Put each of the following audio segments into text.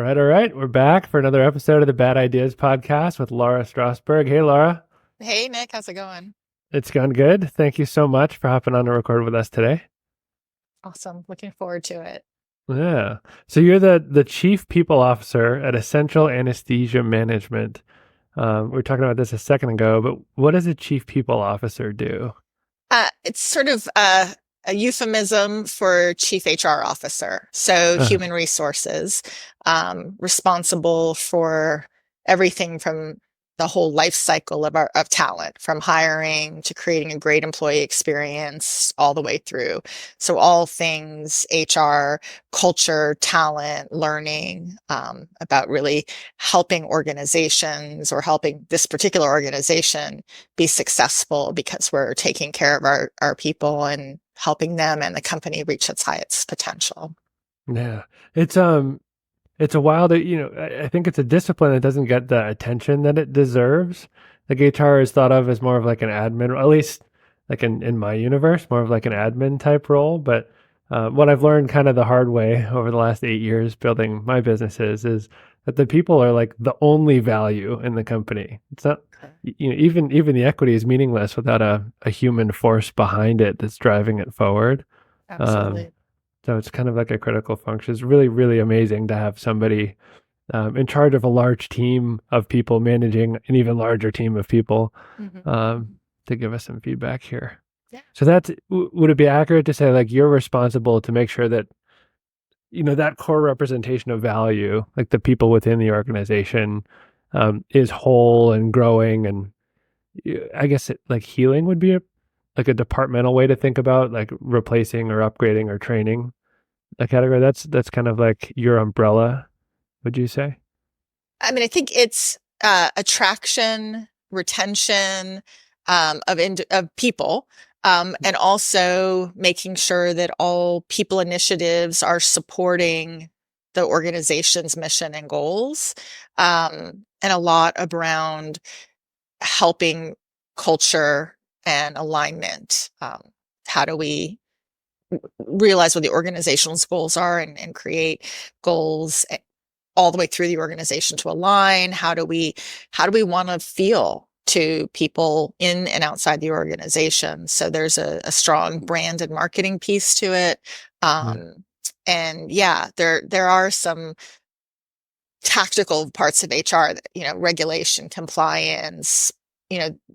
All right. We're back for another episode of the Bad Ideas podcast with Laura Strasberg. Hey, Laura. Hey Nick, how's it going? It's gone good. Thank you so much for hopping on to record with us today. Awesome. Looking forward to it. Yeah. So you're the chief people officer at Essential Anesthesia Management. We were talking about this a second ago, but what does a chief people officer do? It's sort of a euphemism for chief HR officer. So Uh, human resources, responsible for everything from the whole life cycle of talent, from hiring to creating a great employee experience all the way through. So all things HR, culture, talent, learning, about really helping organizations or helping this particular organization be successful because we're taking care of our people and helping them and the company reach its highest potential. yeah. It's a wild, I think it's a discipline that doesn't get the attention that it deserves. Like HR is thought of as more of like an admin, or at least like in my universe, more of like an admin type role. But what I've learned kind of the hard way over the last 8 years building my businesses is that the people are like the only value in the company. It's not, even the equity is meaningless without a human force behind it that's driving it forward. Um, Absolutely. so it's kind of like a critical function. It's really, really amazing to have somebody in charge of a large team of people managing an even larger team of people Hmm. to give us some feedback here. Yeah. So would it be accurate to say like you're responsible to make sure that, that core representation of value, like the people within the organization, is whole and growing, and I guess like healing would be like a departmental way to think about like replacing or upgrading or training a category. That's kind of like your umbrella, would you say? I mean, I think it's attraction, retention of people, and also making sure that all people initiatives are supporting the organization's mission and goals, and a lot around helping culture and alignment. How do we realize what the organization's goals are and create goals all the way through the organization to align? How do we want to feel to people in and outside the organization? So there's a strong brand and marketing piece to it. Yeah. And yeah, there are some tactical parts of HR that, regulation, compliance,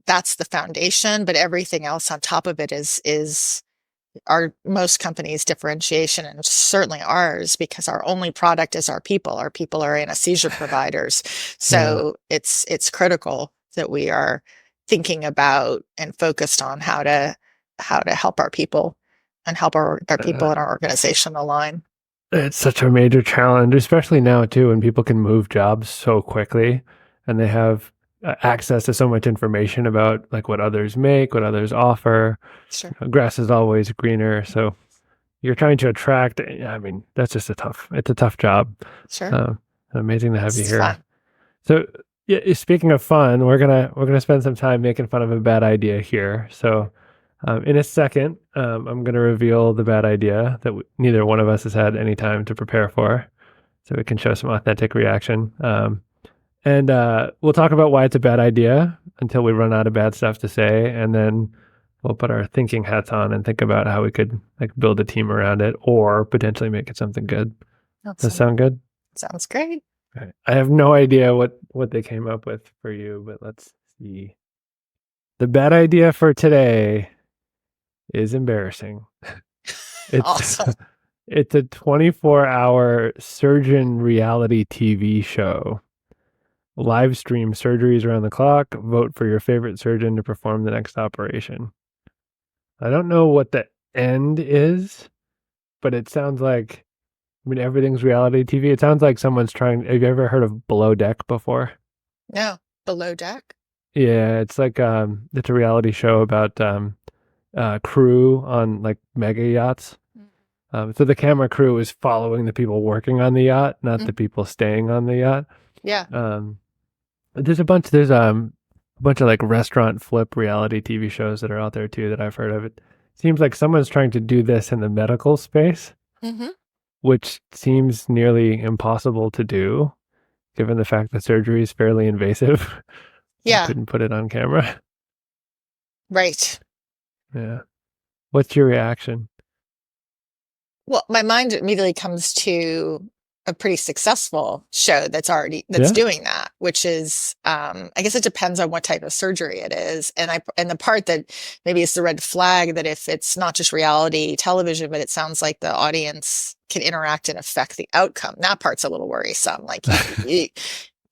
that's the foundation, but everything else on top of it is our most companies' differentiation, and certainly ours, because our only product is our people. Our people are anesthesia providers. Yeah. So it's critical that we are thinking about and focused on how to help our people and help our Uh, people in our organization align. it's such a major challenge, especially now too, when people can move jobs so quickly and they have access to so much information about like what others make, what others offer. Sure. Grass is always greener. So you're trying to attract, I mean, it's a tough job. Sure. Uh, Amazing to have you It's here. fun. So, yeah, speaking of fun, we're gonna spend some time making fun of a bad idea here. So, in a second, I'm gonna reveal the bad idea that neither one of us has had any time to prepare for, so we can show some authentic reaction. And we'll talk about why it's a bad idea until we run out of bad stuff to say, and then we'll put our thinking hats on and think about how we could like build a team around it or potentially make it something good. Does that Awesome. sound good? Sounds great. Okay. I have no idea what they came up with for you, but let's see. The bad idea for today is embarrassing. It's Awesome. it's a 24-hour surgeon reality TV show. Live stream surgeries around the clock. Vote for your favorite surgeon to perform the next operation. I don't know what the end is, but it sounds like, I mean, everything's reality TV. It sounds like someone's trying. Have you ever heard of Below Deck before? No, below deck. Yeah, it's like it's a reality show about crew on like mega yachts. So the camera crew is following the people working on the yacht, not the Mhm. people staying on the yacht. Yeah. Um, there's a bunch of like restaurant flip reality TV shows that are out there too that I've heard of. It seems like someone's trying to do this in the medical space. Hmm. which seems nearly impossible to do, given the fact that surgery is fairly invasive. I Yeah, couldn't put it on camera. right. Yeah. What's your reaction? Well, my mind immediately comes to a pretty successful show that's Yeah. doing that, which is I guess it depends on what type of surgery it is. And the part that maybe is the red flag that if it's not just reality television, but it sounds like the audience can interact and affect the outcome. That part's a little worrisome. Like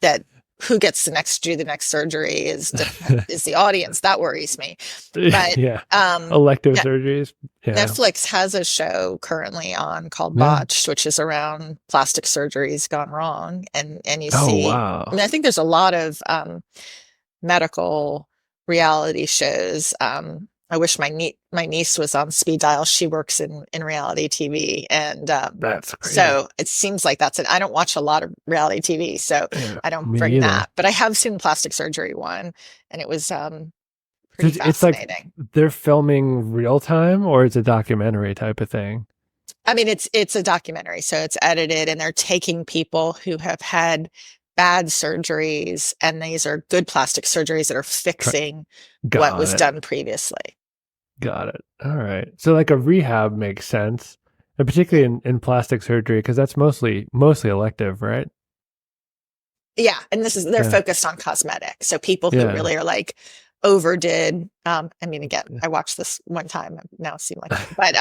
that who gets do the next surgery is the audience. That worries me. But Yeah. um Elective surgeries. Yeah. Netflix has a show currently on called Yeah. Botched, which is around plastic surgeries gone wrong. And you Oh, see, I wow. mean, I think there's a lot of medical reality shows. I wish my niece was on speed dial. She works in reality TV, and That's crazy. so it seems like that's it. I don't watch a lot of reality TV, so Yeah. I don't Me bring either. that. But I have seen the plastic surgery one, and it was So pretty it's like fascinating. they're filming real time, or it's a documentary type of thing. I mean, it's a documentary, so it's edited, and they're taking people who have had bad surgeries, and these are good plastic surgeries that are fixing what Got was it. done previously. Got it. All right. So like a rehab makes sense, and particularly in plastic surgery, because that's mostly elective, right? Yeah, and they're Yeah. focused on cosmetic. So people who Yeah. really are like overdid. I mean, again, I watched this one time. I've now seen like, but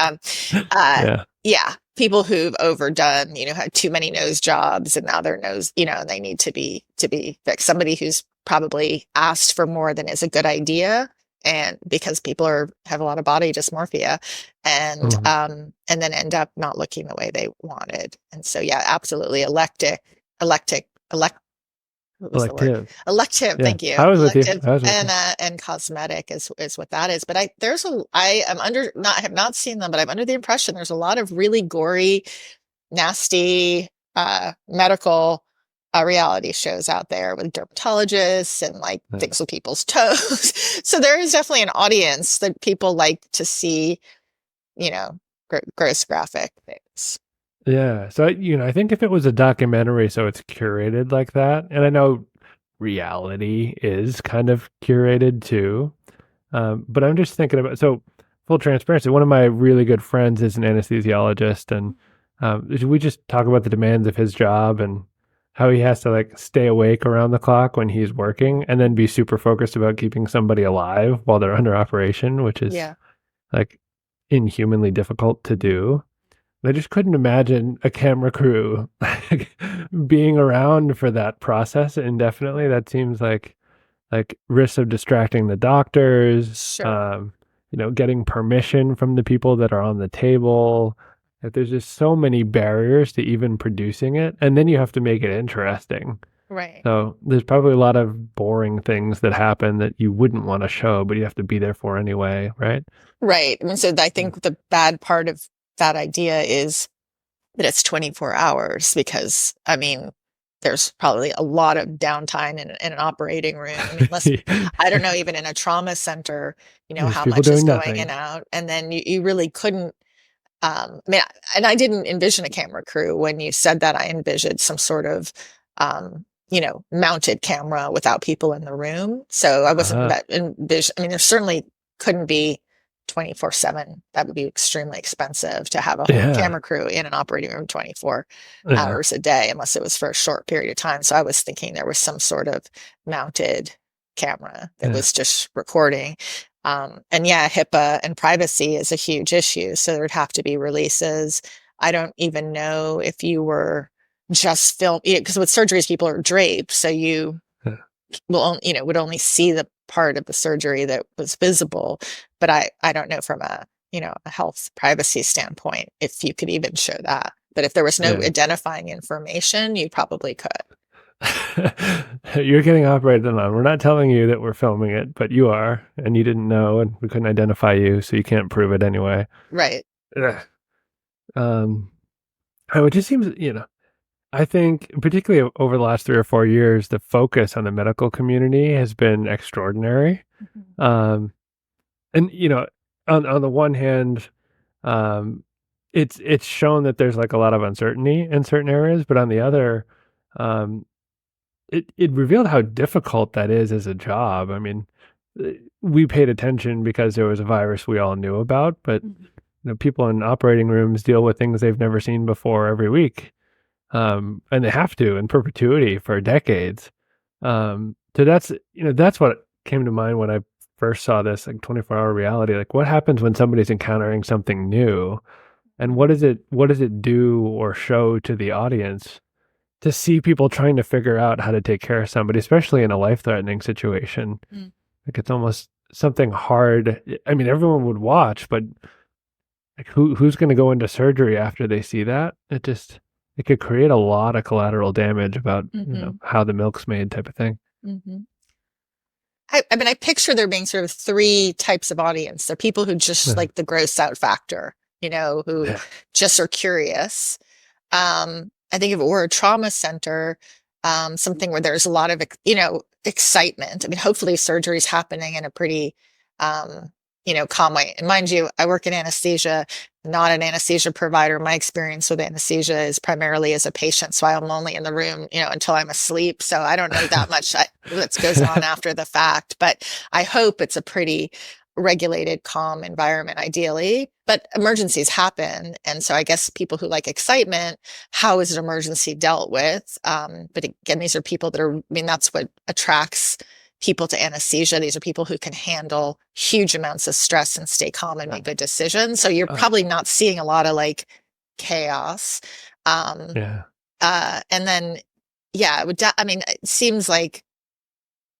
Yeah. yeah, people who've overdone, had too many nose jobs, and now their nose, they need to be fixed. Somebody who's probably asked for more than is a good idea, and because people have a lot of body dysmorphia, Mhm. and then end up not looking the way they wanted. And so, yeah, absolutely, elect what was the word? Elective. Elective. Yeah. Thank you. I was with you. Elective I was with you. and cosmetic is what that is. But I am under not I have not seen them, but I'm under the impression there's a lot of really gory, nasty medical reality shows out there with dermatologists and like Yeah. things with people's toes. So there is definitely an audience that people like to see, you know, gross graphic things. Yeah. So, I think if it was a documentary, so it's curated like that, and I know reality is kind of curated too. But I'm just thinking about, so full transparency. One of my really good friends is an anesthesiologist, and we just talk about the demands of his job and how he has to like stay awake around the clock when he's working, and then be super focused about keeping somebody alive while they're under operation, which is Yeah. like inhumanly difficult to do. I just couldn't imagine a camera crew being around for that process indefinitely. That seems like risks of distracting the doctors, Sure. getting permission from the people that are on the table. Like there's just so many barriers to even producing it, and then you have to make it interesting. Right. So there's probably a lot of boring things that happen that you wouldn't want to show, but you have to be there for anyway, right? Right. I mean, so I Yeah. think the bad part of that idea is that it's 24 hours because, I mean, there's probably a lot of downtime in an operating room. I mean, I don't know, even in a trauma center, There's how people much is doing going in and nothing. out. And then you really couldn't, I mean, and I didn't envision a camera crew. When you said that, I envisioned some sort of, mounted camera without people in the room. So I wasn't Uh, that envision. I mean, there certainly couldn't be 24/7. That would be extremely expensive to have a whole yeah, camera crew in an operating room 24 yeah, hours a day, unless it was for a short period of time. So I was thinking there was some sort of mounted camera that yeah, was just recording. And yeah, HIPAA and privacy is a huge issue. So there'd have to be releases. I don't even know if you were just film because with surgeries, people are draped. So you yeah, will only, would only see the part of the surgery that was visible. But I don't know from a health privacy standpoint if you could even show that. But if there was no yeah. identifying information, you probably could. You're getting operated on. We're not telling you that we're filming it, but you are, and you didn't know, and we couldn't identify you, so you can't prove it anyway. Right. Ugh. Um, it just seems, I think, particularly over the last 3 or 4 years, the focus on the medical community has been extraordinary. Mhm. Um, and on the one hand, um, it's shown that there's like a lot of uncertainty in certain areas, but on the other, um, it revealed how difficult that is as a job. I mean, we paid attention because there was a virus we all knew about, but people in operating rooms deal with things they've never seen before every week, and they have to in perpetuity for decades. So that's what came to mind when I first saw this, like 24-hour reality. Like, what happens when somebody's encountering something new, and what does it do or show to the audience to see people trying to figure out how to take care of somebody, especially in a life-threatening situation. Mm. Like, it's almost something hard. I mean, everyone would watch, but like, who's going to go into surgery after they see that? It could create a lot of collateral damage about how the milk's made, type of thing. Mm-hmm. I mean, I picture there being sort of three types of audience. There are people who just like the gross out factor, who just are curious. I think if it were a trauma center, something where there's a lot of, excitement. I mean, hopefully surgery is happening in a pretty, calm way. And mind you, I work in anesthesia, not an anesthesia provider. My experience with anesthesia is primarily as a patient. So I'm only in the room, until I'm asleep. So I don't know that much that goes on after the fact, but I hope it's a pretty regulated, calm environment, ideally. But emergencies happen. And so I guess people who like excitement, how is an emergency dealt with? But again, these are people that's what attracts people to anesthesia. These are people who can handle huge amounts of stress and stay calm and make good decisions. So you're probably not seeing a lot of like chaos. And then, it seems like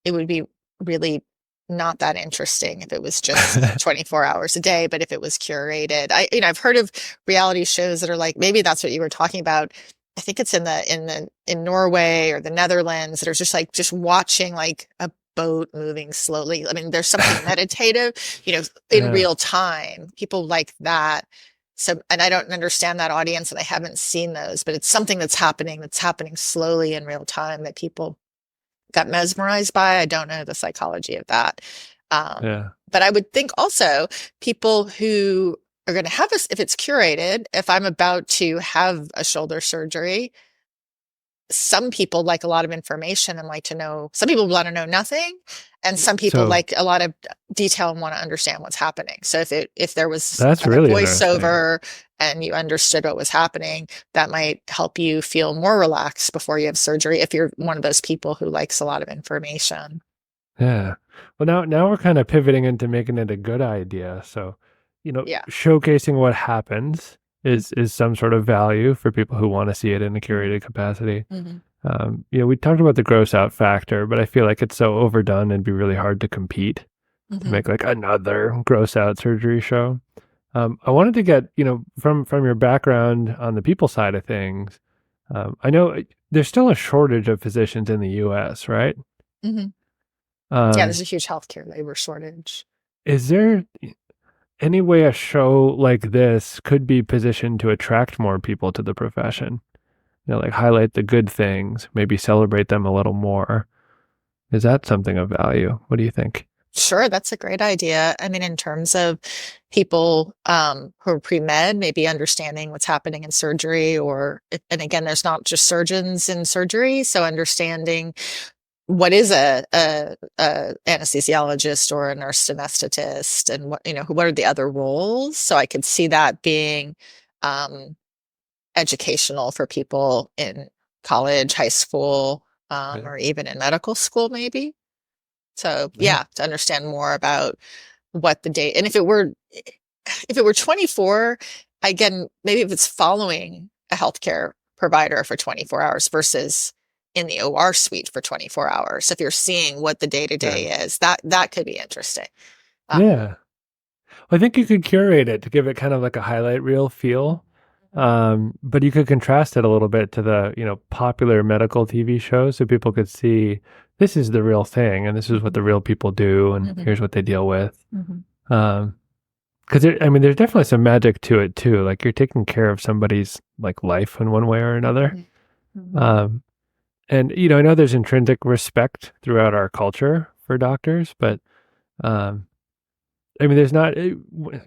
it would be really not that interesting if it was just 24 hours a day, but if it was curated. I've heard of reality shows that are like, maybe that's what you were talking about. I think it's in Norway or the Netherlands that are just watching like a boat moving slowly. I mean, there's something meditative, in real time. People like that. So, and I don't understand that audience and I haven't seen those, but it's something that's happening slowly in real time that people got mesmerized by. I don't know the psychology of that. But I would think also people who are going to have if it's curated, if I'm about to have a shoulder surgery, some people like a lot of information and like to know, some people want to know nothing. And some people like a lot of detail and want to understand what's happening. So if there was that's really voiceover and you understood what was happening, that might help you feel more relaxed before you have surgery if you're one of those people who likes a lot of information. Yeah. Well, now we're kind of pivoting into making it a good idea. So, showcasing what happens is some sort of value for people who want to see it in a curated capacity. We talked about the gross out factor, but I feel like it's so overdone it'd be really hard to compete to make like another gross out surgery show. I wanted to get, from your background on the people side of things, I know there's still a shortage of physicians in the US, right? There's a huge healthcare labor shortage. Is there any way a show like this could be positioned to attract more people to the profession? Like highlight the good things, maybe celebrate them a little more. Is that something of value? What do you think? Sure, that's a great idea. I mean, in terms of people who are pre-med, maybe understanding what's happening in surgery, and again, there's not just surgeons in surgery, so understanding what is a anesthesiologist or a nurse anesthetist, and what are the other roles. So I could see that being educational for people in college, high school, or even in medical school, maybe. So to understand more about what the date, and if it were 24, again, maybe if it's following a healthcare provider for 24 hours versus in the OR suite for 24 hours. If you're seeing what the day-to-day is, that could be interesting. I think you could curate it to give it kind of like a highlight reel feel. But you could contrast it a little bit to the, popular medical TV shows so people could see this is the real thing and this is what the real people do and here's what they deal with. Because there's definitely some magic to it too. Like you're taking care of somebody's like life in one way or another. And, I know there's intrinsic respect throughout our culture for doctors, but there's not,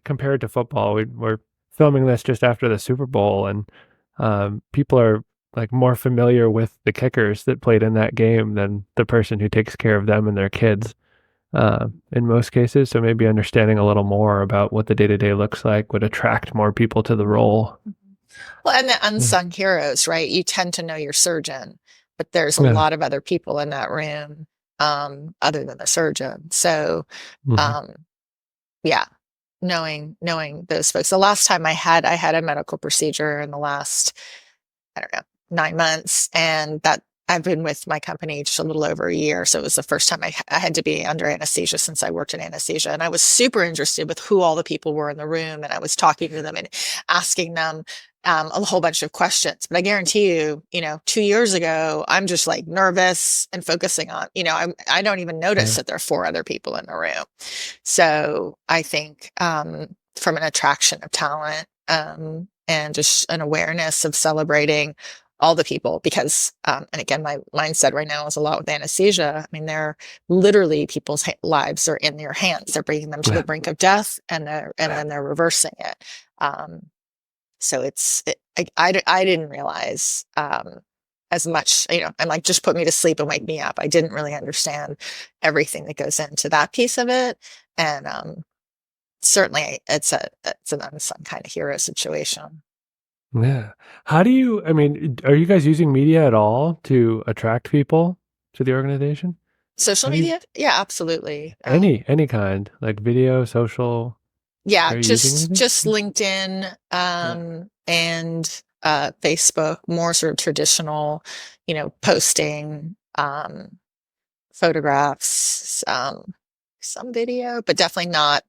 compared to football, we're filming this just after the Super Bowl, and people are like more familiar with the kickers that played in that game than the person who takes care of them and their kids in most cases. So maybe understanding a little more about what the day to day looks like would attract more people to the role. Well, and the Yeah. unsung heroes, right? You tend to know your surgeon, but there's a Yeah. lot of other people in that room, other than the surgeon. So, Hmm. um, yeah, knowing those folks. The last time I had a medical procedure in the last, I don't know, 9 months, and that I've been with my company just a little over a year. So it was the first time I had to be under anesthesia since I worked in anesthesia. And I was super interested with who all the people were in the room. And I was talking to them and asking them a whole bunch of questions. But I guarantee you, 2 years ago, I'm just like nervous and focusing on, I don't even notice Yeah. that there are four other people in the room. So I think from an attraction of talent, and just an awareness of celebrating all the people, because and again, my mindset right now is a lot with anesthesia. I mean, they're literally people's lives are in their hands. They're bringing them to the Yeah. brink of death, and then they're reversing it. So I didn't realize as much, I'm like, just put me to sleep and wake me up. I didn't really understand everything that goes into that piece of it. And certainly it's an unsung kind of hero situation. Yeah. How do you, I mean, are you guys using media at all to attract people to the organization? Social How do you, media? Yeah, absolutely. any kind, like video, social, Yeah, are you using anything? just LinkedIn, Yeah. and Facebook, more sort of traditional, posting, photographs, some video, but definitely not,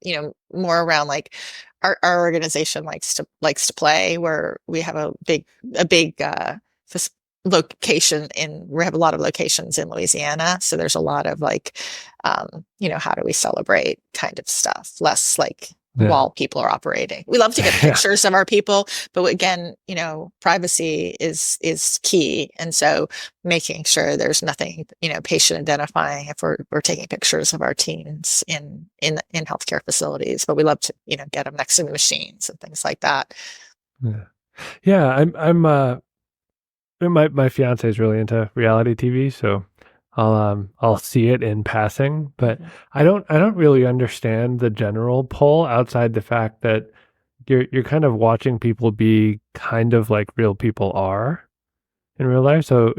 more around like our organization likes to play, where we have a big location we have a lot of locations in Louisiana. So there's a lot of like, how do we celebrate kind of stuff, less like Yeah. while people are operating. We love to get Yeah. pictures of our people, but again, privacy is key. And so making sure there's nothing, patient identifying if we're taking pictures of our teams in healthcare facilities, but we love to, get them next to the machines and things like that. Yeah. Yeah. My fiance is really into reality TV, so I'll see it in passing, but Mhm. I don't really understand the general pull outside the fact that you're kind of watching people be kind of like real people are in real life. So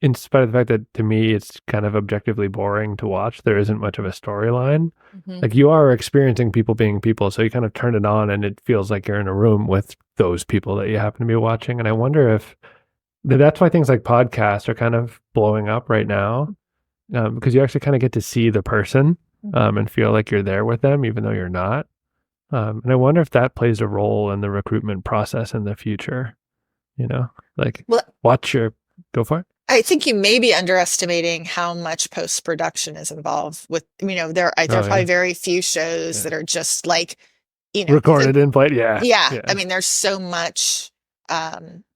in spite of the fact that to me it's kind of objectively boring to watch, there isn't much of a storyline. Mhm. Like you are experiencing people being people, so you kind of turn it on and it feels like you're in a room with those people that you happen to be watching. And I wonder if that's why things like podcasts are kind of blowing up right now, because you actually kind of get to see the person Mhm. and feel like you're there with them, even though you're not. And I wonder if that plays a role in the recruitment process in the future. You know, like Well, watch your go for it. I think you may be underestimating how much post production is involved with, there are Oh probably yeah, very few shows yeah. that are just like, the Recorded in flight. Yeah, yeah, I yeah. mean, there's so much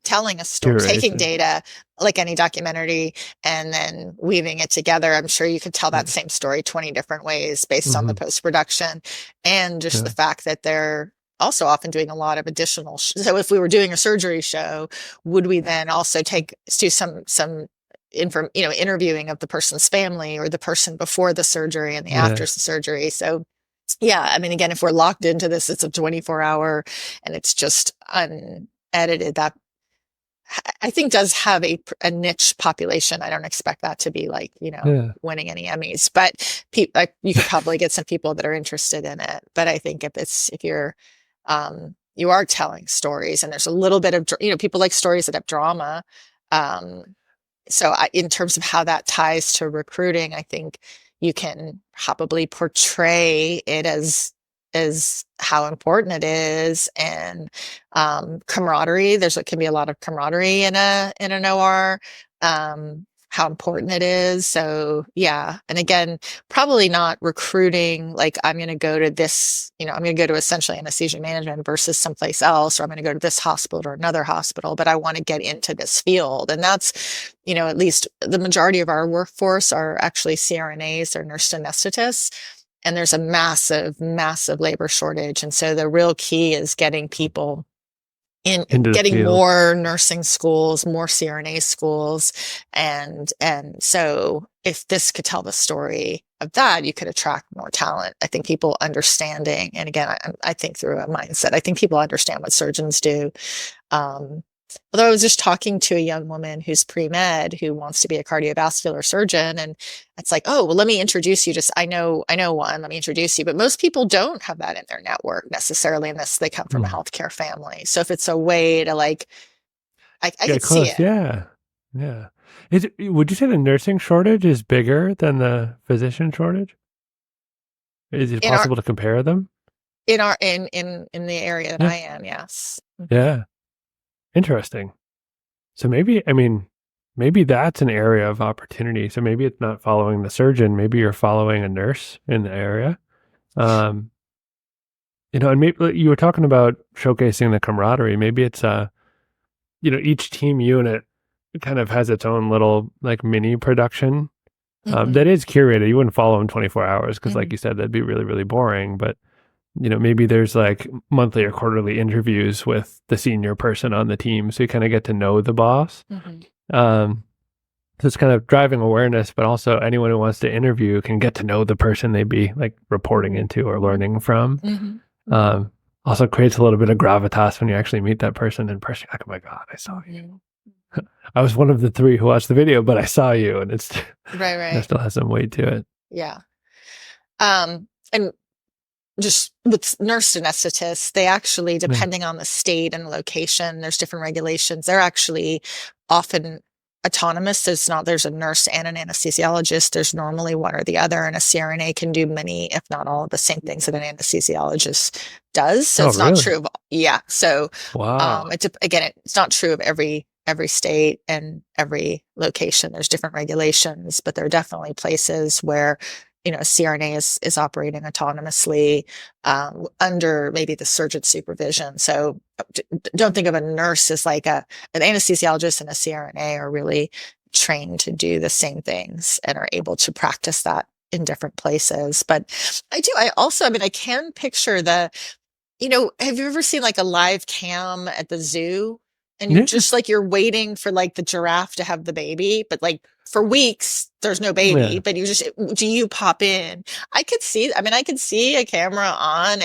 telling a story, taking Curation. data like any documentary and then weaving it together. I'm sure you could tell that Yeah. same story 20 different ways based on the Hmm. post production, and just the Yeah. fact that they're also often doing a lot of additional. So if we were doing a surgery show, would we then also do some interviewing of the person's family or the person before the surgery and the after Yeah. surgery? So yeah, I mean, again, if we're locked into this, it's a 24-hour and it's just unedited. That I think does have a niche population. I don't expect that to be like, Yeah. winning any Emmys, but like, you could probably get some people that are interested in it. But I think if you're, you are telling stories and there's a little bit of, people like stories that have drama. Um, so in terms of how that ties to recruiting, I think you can probably portray it as how important it is, and camaraderie. It can be a lot of camaraderie in an OR. How important it is. So yeah, and again, probably not recruiting like I'm going to go to this, I'm going to go to essentially anesthesia management versus someplace else, or I'm going to go to this hospital or another hospital, but I want to get into this field. And that's, at least the majority of our workforce are actually CRNAs or nurse anesthetists. and there's a massive labor shortage. And so the real key is getting people in, Into the getting field. more nursing schools, more CRNA schools. And so if this could tell the story of that, you could attract more talent. I think people understanding, and again, I think through a mindset, I think people understand what surgeons do. Although I was just talking to a young woman who's pre-med who wants to be a cardiovascular surgeon, and it's like, oh, well, let me introduce you. Just I know one. Let me introduce you. But most people don't have that in their network necessarily, unless they come from a healthcare family. So if it's a way to like, I Get could see close. it. Yeah. Would you say the nursing shortage is bigger than the physician shortage? Is it in our possible to compare them? in the area that Yeah. I am. Yes. Yeah. Interesting. So maybe that's an area of opportunity. So maybe it's not following the surgeon. Maybe you're following a nurse in the area. And maybe you were talking about showcasing the camaraderie. Maybe it's each team unit kind of has its own little like mini production that is curated. You wouldn't follow them 24 hours because, like you said, that'd be really, really boring. But maybe there's like monthly or quarterly interviews with the senior person on the team, so you kind of get to know the boss. So it's kind of driving awareness, but also anyone who wants to interview can get to know the person they'd be like reporting into or learning from. Also creates a little bit of gravitas when you actually meet that person in person. Like, oh my God, I saw you. I was one of the 3 who watched the video, but I saw you, and it's right. It still has some weight to it. Yeah. And just with nurse anesthetists, they actually, depending on the state and the location, there's different regulations. They're actually often autonomous. So it's not, there's a nurse and an anesthesiologist. There's normally one or the other, and a CRNA can do many, if not all, of the same things that an anesthesiologist does. So it's not true of, So, wow. It's not true of every state and every location. There's different regulations, but there are definitely places where CRNA is operating autonomously under maybe the surgeon supervision. So don't think of a nurse as like an anesthesiologist and a CRNA are really trained to do the same things and are able to practice that in different places. But I can picture have you ever seen like a live cam at the zoo? And you're just like, you're waiting for like the giraffe to have the baby, but like for weeks, there's no baby, but do you pop in? I could see a camera on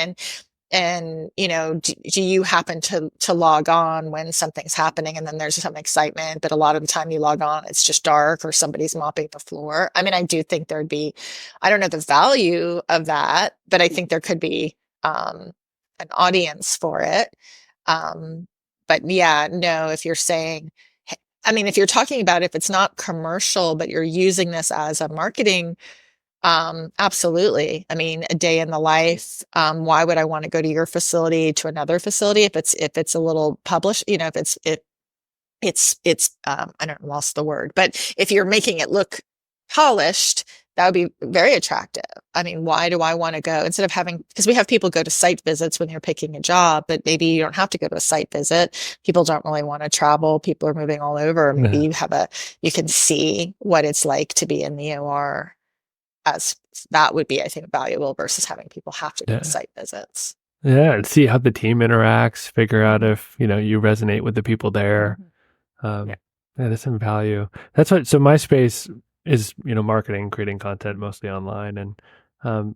and do you happen to log on when something's happening and then there's some excitement, but a lot of the time you log on, it's just dark or somebody's mopping the floor. I do think there'd be, I don't know the value of that, but I think there could be an audience for it. But yeah, no, if you're saying, if you're talking about if it's not commercial, but you're using this as a marketing, absolutely. A day in the life. Why would I want to go to your facility to another facility if it's a little published, if it's I don't lost the word, but if you're making it look polished, that would be very attractive. Why do I want to go instead of because we have people go to site visits when you're picking a job, but maybe you don't have to go to a site visit. People don't really want to travel. People are moving all over. Maybe you can see what it's like to be in the OR, as that would be, I think, valuable versus having people have to do site visits. Yeah. And see how the team interacts, figure out if, you resonate with the people there. There's some value. So my space is, marketing, creating content mostly online. And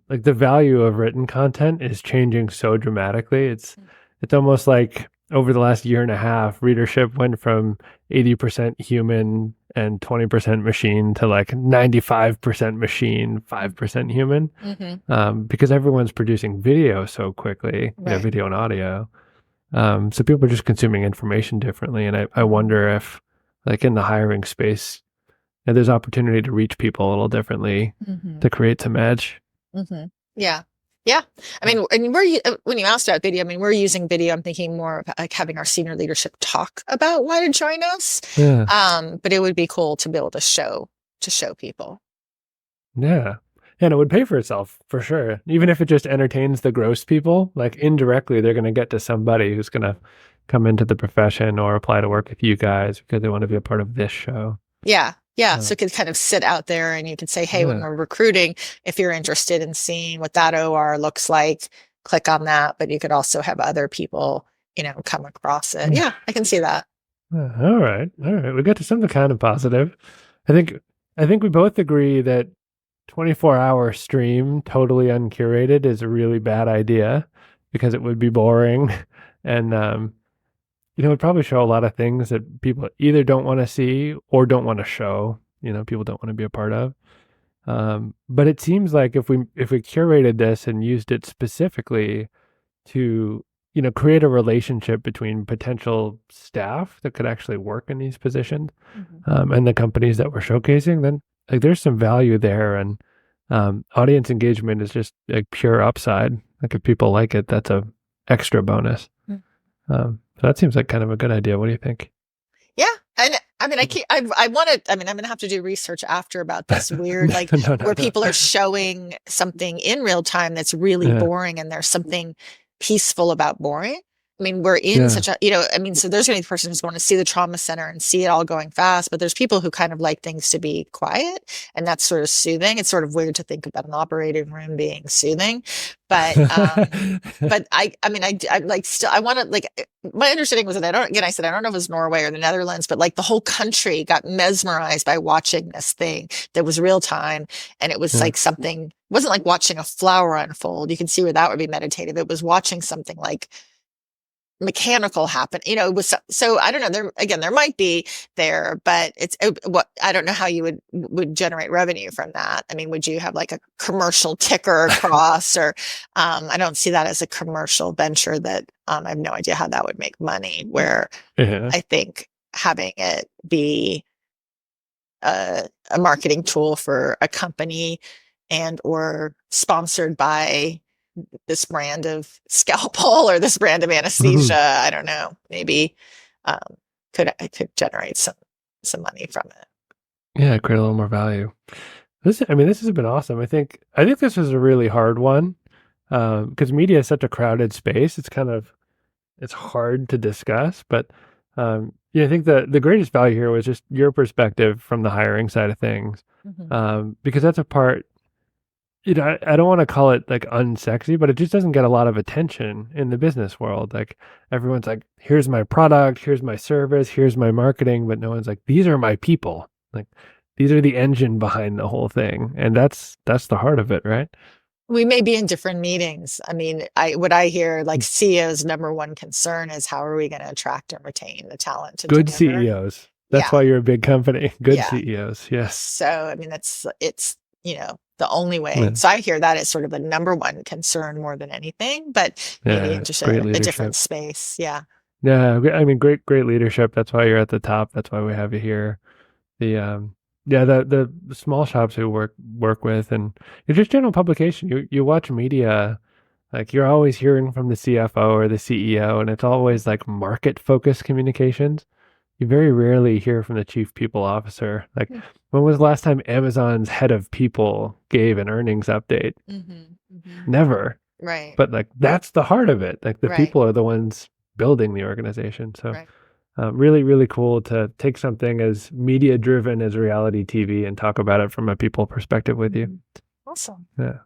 like the value of written content is changing so dramatically. It's almost like over the last year and a half, readership went from 80% human and 20% machine to like 95% machine, 5% human, because everyone's producing video so quickly, video and audio. So people are just consuming information differently. And I wonder if, like in the hiring space, there's opportunity to reach people a little differently to create some edge. Yeah. Yeah. And when you asked about video, we're using video. I'm thinking more of like having our senior leadership talk about why to join us. But it would be cool to be able to show people. Yeah. And it would pay for itself for sure. Even if it just entertains the gross people, like indirectly, they're going to get to somebody who's going to come into the profession or apply to work with you guys because they want to be a part of this show. Yeah. Yeah, so it could kind of sit out there and you could say, hey, when Yeah. we're recruiting, if you're interested in seeing what that OR looks like, click on that. But you could also have other people, come across it. Yeah. Yeah, I can see that. All right. All right. We got to something kind of positive. I think I think we both agree that 24-hour stream totally uncurated is a really bad idea because it would be boring and it would probably show a lot of things that people either don't want to see or don't want to show, people don't want to be a part of. But it seems like if we curated this and used it specifically to create a relationship between potential staff that could actually work in these positions, and the companies that we're showcasing, then like there's some value there, and audience engagement is just like pure upside. Like if people like it, that's a extra bonus. So that seems like kind of a good idea. What do you think? Yeah. And I mean, I want to, I mean, I'm going to have to do research after about this weird, like No, where people are showing something in real time that's really Yeah. boring and there's something peaceful about boring. I mean, we're in Yeah. such a, I mean, so there's going to be the person who's going to see the trauma center and see it all going fast, but there's people who kind of like things to be quiet, and that's sort of soothing. It's sort of weird to think about an operating room being soothing, but I mean, I like still, I want to like, my understanding was that I said, I don't know if it was Norway or the Netherlands, but like the whole country got mesmerized by watching this thing that was real time. And it was Yeah. like something, it wasn't like watching a flower unfold. You can see where that would be meditative. It was watching something like mechanical happen. It was so I don't know. There might be there, but what I don't know how you would generate revenue from that. I mean, would you have like a commercial ticker across, or I don't see that as a commercial venture that I have no idea how that would make money. Where Yeah. I think having it be a marketing tool for a company and or sponsored by this brand of scalpel or this brand of anesthesia, I don't know, maybe um, could generate some money from it. Yeah, create a little more value. This has been awesome. I think this was a really hard one because media is such a crowded space. It's hard to discuss, but I think the greatest value here was just your perspective from the hiring side of things, because that's a part. I don't want to call it like unsexy, but it just doesn't get a lot of attention in the business world. Like everyone's like, here's my product, here's my service, here's my marketing, but no one's like, these are my people. Like these are the engine behind the whole thing. And that's the heart of it, right? We may be in different meetings. I mean, what I hear like CEO's number one concern is how are we going to attract and retain the talent to Good deliver? CEOs. That's Yeah. why you're a big company. Good Yeah. CEOs. Yes. So, I mean, it's the only way. Yeah. So I hear that as sort of the number one concern more than anything, but maybe Yeah, in just great a leadership. different space. Yeah. Yeah, I mean, great leadership. That's why you're at the top. That's why we have you here. The small shops who work with, and it's just general publication. You watch media, like you're always hearing from the CFO or the CEO, and it's always like market focused communications. You very rarely hear from the chief people officer. Like, when was the last time Amazon's head of people gave an earnings update? Never. Right. But like that's the heart of it. Like the Right. people are the ones building the organization. So Right. really, really cool to take something as media driven as reality TV and talk about it from a people perspective with you. Awesome. Yeah.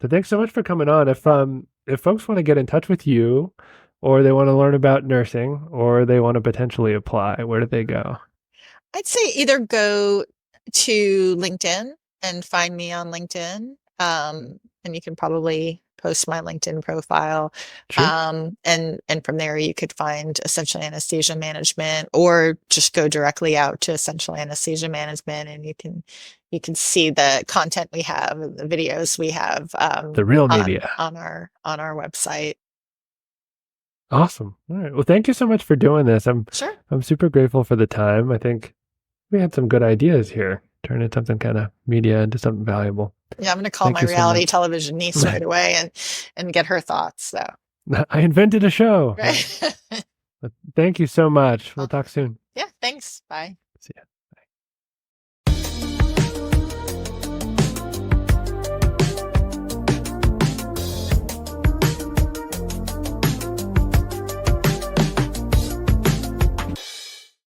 So thanks so much for coming on. If folks want to get in touch with you, or they want to learn about nursing, or they want to potentially apply, where do they go? I'd say either go to LinkedIn and find me on LinkedIn. And you can probably post my LinkedIn profile. Sure. And from there you could find Essential Anesthesia Management, or just go directly out to Essential Anesthesia Management, and you can see the content we have, the videos we have, The real media on our website. Awesome. All right. Well, thank you so much for doing this. Sure. I'm super grateful for the time. I think we had some good ideas here. Turning something kind of media into something valuable. Yeah, I'm going to call Thank my you so reality much. television niece right away and get her thoughts. So, I invented a show. right. Thank you so much. We'll talk soon. Yeah, thanks. Bye. See ya.